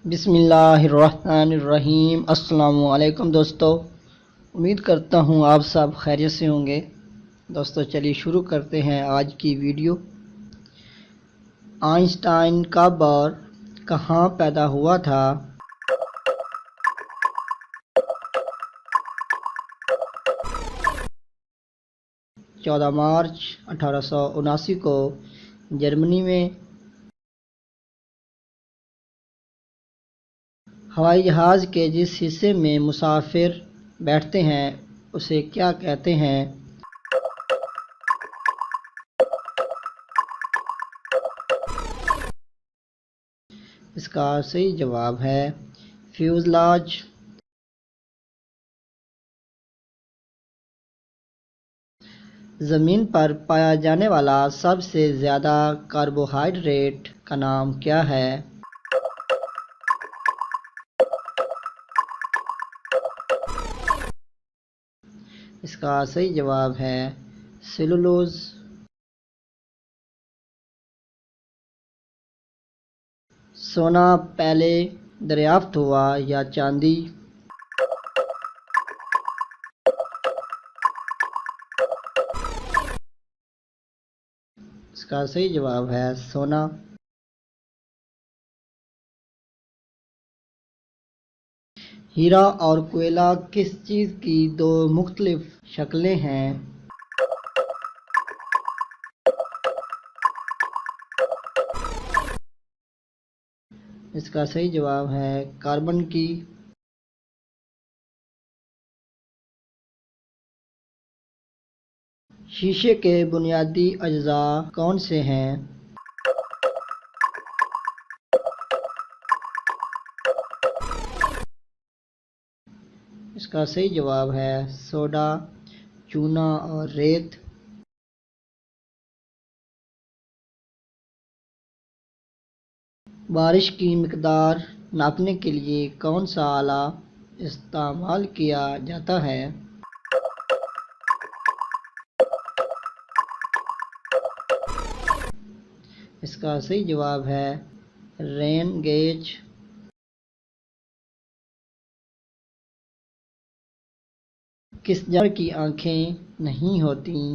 بسم اللہ الرحمن الرحیم۔ السلام علیکم دوستو، امید کرتا ہوں آپ سب خیریت سے ہوں گے۔ دوستو چلیے شروع کرتے ہیں آج کی ویڈیو۔ آئنسٹائن کب اور کہاں پیدا ہوا تھا؟ 14 مارچ 1879 کو جرمنی میں ہوائی جہاز کے جس حصے میں مسافر بیٹھتے ہیں اسے کیا کہتے ہیں؟ اس کا صحیح جواب ہے فیوزلاج۔ زمین پر پایا جانے والا سب سے زیادہ کاربوہائیڈریٹ کا نام کیا ہے؟ اس کا صحیح جواب ہے سیلولوز۔ سونا پہلے دریافت ہوا یا چاندی؟ اس کا صحیح جواب ہے سونا۔ ہیرا اور کوئلہ کس چیز کی دو مختلف شکلیں ہیں؟ اس کا صحیح جواب ہے کاربن کی۔ شیشے کے بنیادی اجزاء کون سے ہیں؟ اس کا صحیح جواب ہے سوڈا، چونا اور ریت۔ بارش کی مقدار ناپنے کے لیے کون سا آلہ استعمال کیا جاتا ہے؟ اس کا صحیح جواب ہے رین گیج۔ کس جانور کی آنکھیں نہیں ہوتیں؟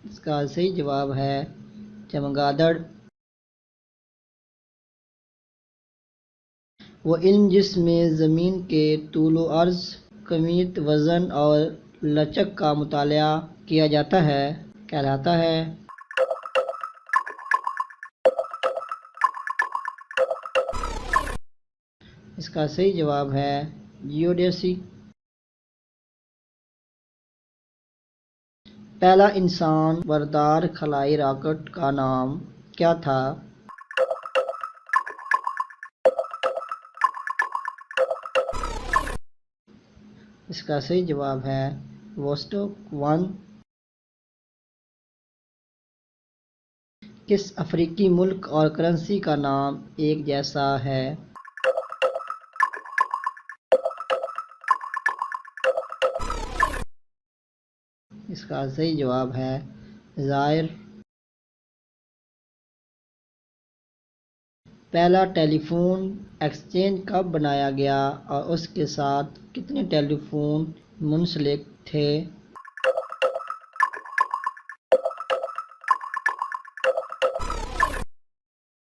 اس کا صحیح جواب ہے چمگادڑ۔ وہ علم جس میں زمین کے طول و عرض، کمیت، وزن اور لچک کا مطالعہ کیا جاتا ہے کہلاتا ہے؟ اس کا صحیح جواب ہے جیوڈیسی۔ پہلا انسان بردار خلائی راکٹ کا نام کیا تھا؟ اس کا صحیح جواب ہے ووسٹوک 1۔ کس افریقی ملک اور کرنسی کا نام ایک جیسا ہے؟ اس کا صحیح جواب ہے زائر۔ پہلا ٹیلی فون ایکسچینج کب بنایا گیا اور اس کے ساتھ کتنے ٹیلی فون منسلک تھے؟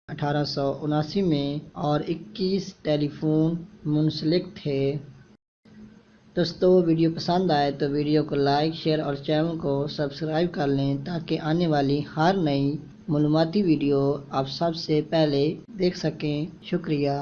1879 میں اور 21 ٹیلی فون منسلک تھے۔ دوستو ویڈیو پسند آئے تو ویڈیو کو لائک، شیئر اور چینل کو سبسکرائب کر لیں تاکہ آنے والی ہر نئی معلوماتی ویڈیو آپ سب سے پہلے دیکھ سکیں۔ شکریہ۔